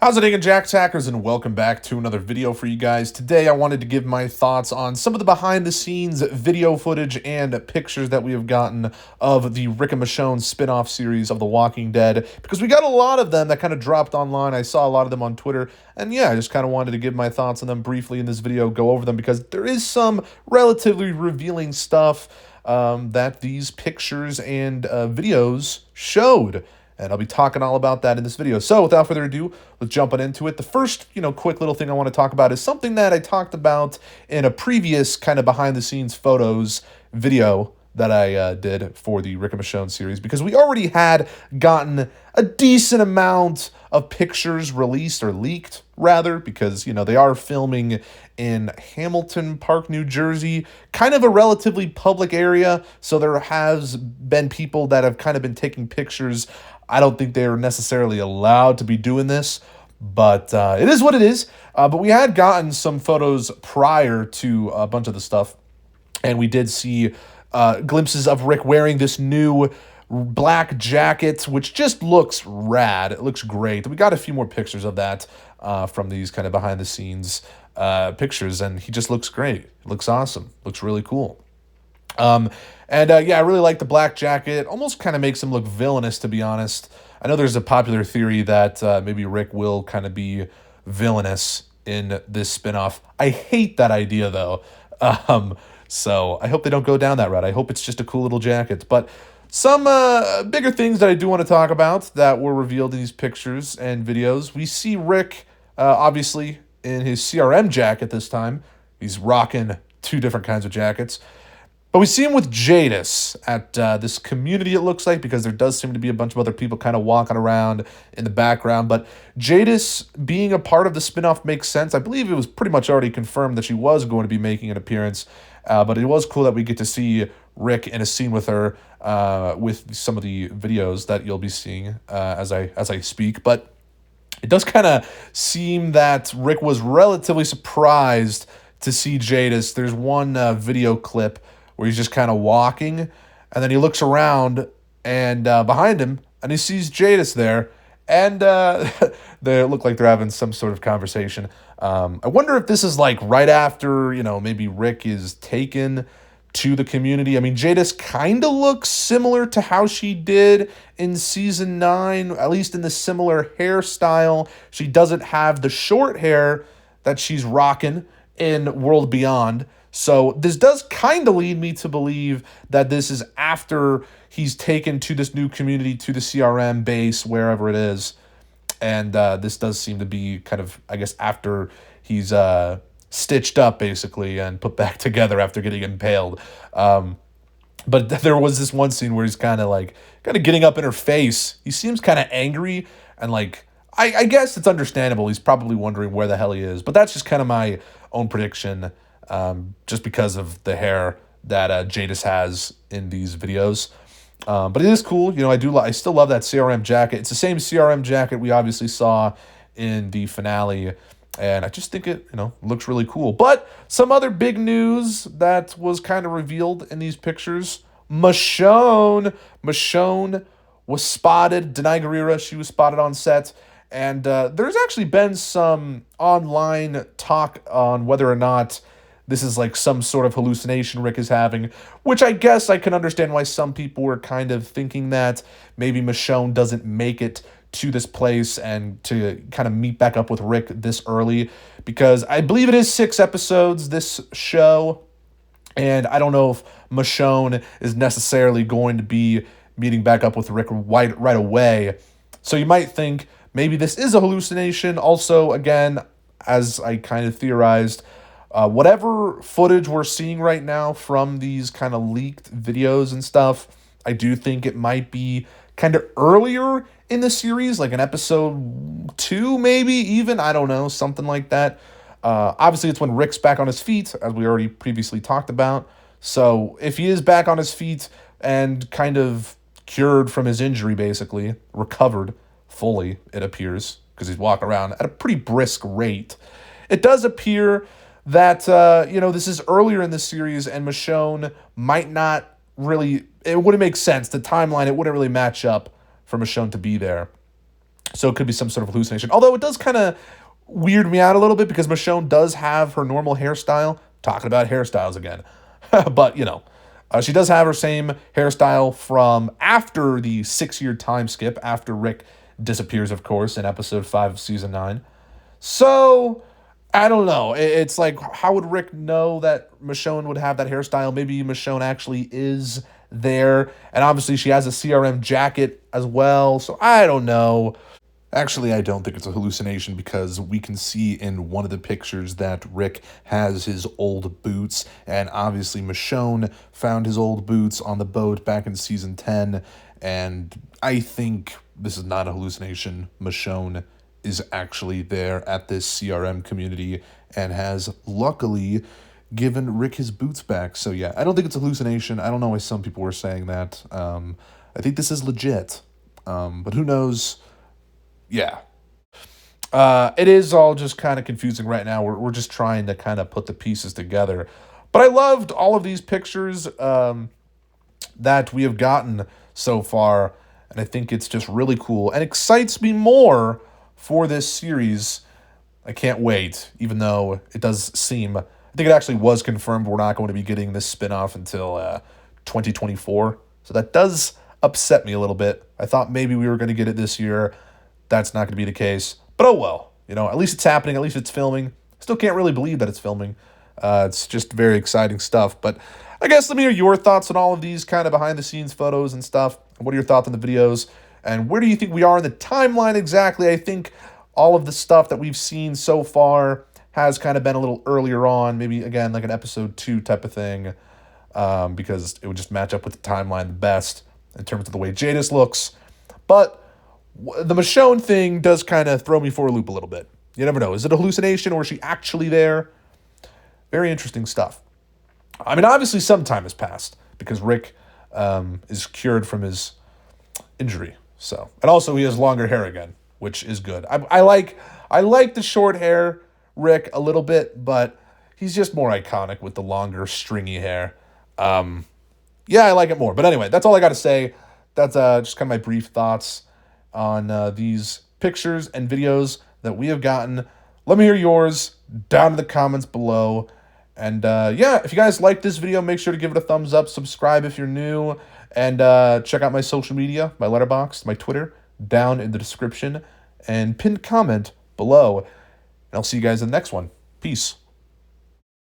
How's it going, Jack's Hackers, and welcome back to another video for you guys. Today I wanted to give my thoughts on some of the behind-the-scenes video footage and pictures that we have gotten of the Rick and Michonne spin-off series of The Walking Dead, because we got a lot of them that kind of dropped online. I saw a lot of them on Twitter, and yeah, I just kind of wanted to give my thoughts on them briefly in this video, go over them, because there is some relatively revealing stuff that these pictures and videos showed. And I'll be talking all about that in this video. So without further ado, let's jump on into it. The first, quick little thing I want to talk about is something that I talked about in a previous kind of behind the scenes photos video that I did for the Rick and Michonne series, because we already had gotten a decent amount of pictures released, or leaked rather, because they are filming in Hamilton Park, New Jersey, kind of a relatively public area. So there has been people that have kind of been taking pictures. I don't think they're necessarily allowed to be doing this, but it is what it is. But we had gotten some photos prior to a bunch of the stuff, and we did see glimpses of Rick wearing this new black jacket, which just looks rad. It looks great. We got a few more pictures of that from these kind of behind-the-scenes pictures, and he just looks great. It looks awesome. Looks really cool. Yeah, I really like the black jacket. Almost kind of makes him look villainous, to be honest. I know there's a popular theory that maybe Rick will kind of be villainous in this spinoff. I hate that idea, though. So I hope they don't go down that route. I hope it's just a cool little jacket. But some bigger things that I do want to talk about that were revealed in these pictures and videos. We see Rick, obviously, in his CRM jacket this time. He's rocking two different kinds of jackets. But we see him with Jadis at this community, it looks like, because there does seem to be a bunch of other people kind of walking around in the background. But Jadis being a part of the spinoff makes sense. I believe it was pretty much already confirmed that she was going to be making an appearance. But it was cool that we get to see Rick in a scene with her with some of the videos that you'll be seeing as I speak. But it does kind of seem that Rick was relatively surprised to see Jadis. There's one video clip where he's just kind of walking, and then he looks around and behind him, and he sees Jadis there, and they look like they're having some sort of conversation. I wonder if this is like right after, maybe Rick is taken to the community. I mean, Jadis kind of looks similar to how she did in season 9, at least in the similar hairstyle. She doesn't have the short hair that she's rocking in World Beyond. So this does kind of lead me to believe that this is after he's taken to this new community, to the CRM base, wherever it is. And this does seem to be kind of, I guess, after he's stitched up, basically, and put back together after getting impaled. But there was this one scene where he's kind of getting up in her face. He seems kind of angry, and I guess it's understandable. He's probably wondering where the hell he is. But that's just kind of my own prediction. Just because of the hair that Jadis has in these videos. But it is cool. I still love that CRM jacket. It's the same CRM jacket we obviously saw in the finale, and I just think it, looks really cool. But some other big news that was kind of revealed in these pictures. Michonne was spotted. Denai Guerrera, she was spotted on set. And there's actually been some online talk on whether or not this is like some sort of hallucination Rick is having, which I guess I can understand why some people were kind of thinking that maybe Michonne doesn't make it to this place and to kind of meet back up with Rick this early, because I believe it is 6 episodes, this show, and I don't know if Michonne is necessarily going to be meeting back up with Rick right away. So you might think maybe this is a hallucination. Also, again, as I kind of theorized, whatever footage we're seeing right now from these kind of leaked videos and stuff, I do think it might be kind of earlier in the series, like in episode 2, maybe even, I don't know, something like that. Obviously, it's when Rick's back on his feet, as we already previously talked about. So if he is back on his feet and kind of cured from his injury, basically, recovered fully, it appears, because he's walking around at a pretty brisk rate, it does appear that, this is earlier in the series, and Michonne might not really, it wouldn't make sense. The timeline, it wouldn't really match up for Michonne to be there. So it could be some sort of hallucination. Although it does kind of weird me out a little bit because Michonne does have her normal hairstyle. Talking about hairstyles again. But, she does have her same hairstyle from after the 6-year time skip, after Rick disappears, of course, in episode 5 of season 9. So, I don't know. It's like, how would Rick know that Michonne would have that hairstyle? Maybe Michonne actually is there. And obviously, she has a CRM jacket as well. So, I don't know. Actually, I don't think it's a hallucination because we can see in one of the pictures that Rick has his old boots, and obviously Michonne found his old boots on the boat back in season 10, and I think this is not a hallucination. Michonne is actually there at this CRM community and has luckily given Rick his boots back. So yeah, I don't think it's a hallucination. I don't know why some people were saying that. I think this is legit, but who knows? Yeah. It is all just kind of confusing right now. We're just trying to kind of put the pieces together. But I loved all of these pictures that we have gotten so far. And I think it's just really cool and excites me more for this series. I can't wait, even though it does seem... I think it actually was confirmed we're not going to be getting this spinoff until 2024. So that does upset me a little bit. I thought maybe we were going to get it this year. That's not going to be the case. But oh well. At least it's happening. At least it's filming. Still can't really believe that it's filming. It's just very exciting stuff. But I guess let me hear your thoughts on all of these kind of behind-the-scenes photos and stuff. What are your thoughts on the videos? And where do you think we are in the timeline exactly? I think all of the stuff that we've seen so far has kind of been a little earlier on. Maybe, again, like an episode 2 type of thing. Because it would just match up with the timeline the best in terms of the way Jadis looks. But the Michonne thing does kind of throw me for a loop a little bit. You never know. Is it a hallucination or is she actually there? Very interesting stuff. I mean, obviously some time has passed because Rick is cured from his injury. So, and also he has longer hair again, which is good. I like the short hair Rick a little bit, but he's just more iconic with the longer stringy hair. Yeah, I like it more. But anyway, that's all I got to say. That's just kind of my brief thoughts on these pictures and videos that we have gotten. Let me hear yours down in the comments below. And yeah, if you guys like this video, make sure to give it a thumbs up, subscribe if you're new, and check out my social media, my Letterboxd, my Twitter, down in the description, and pinned comment below. And I'll see you guys in the next one. Peace.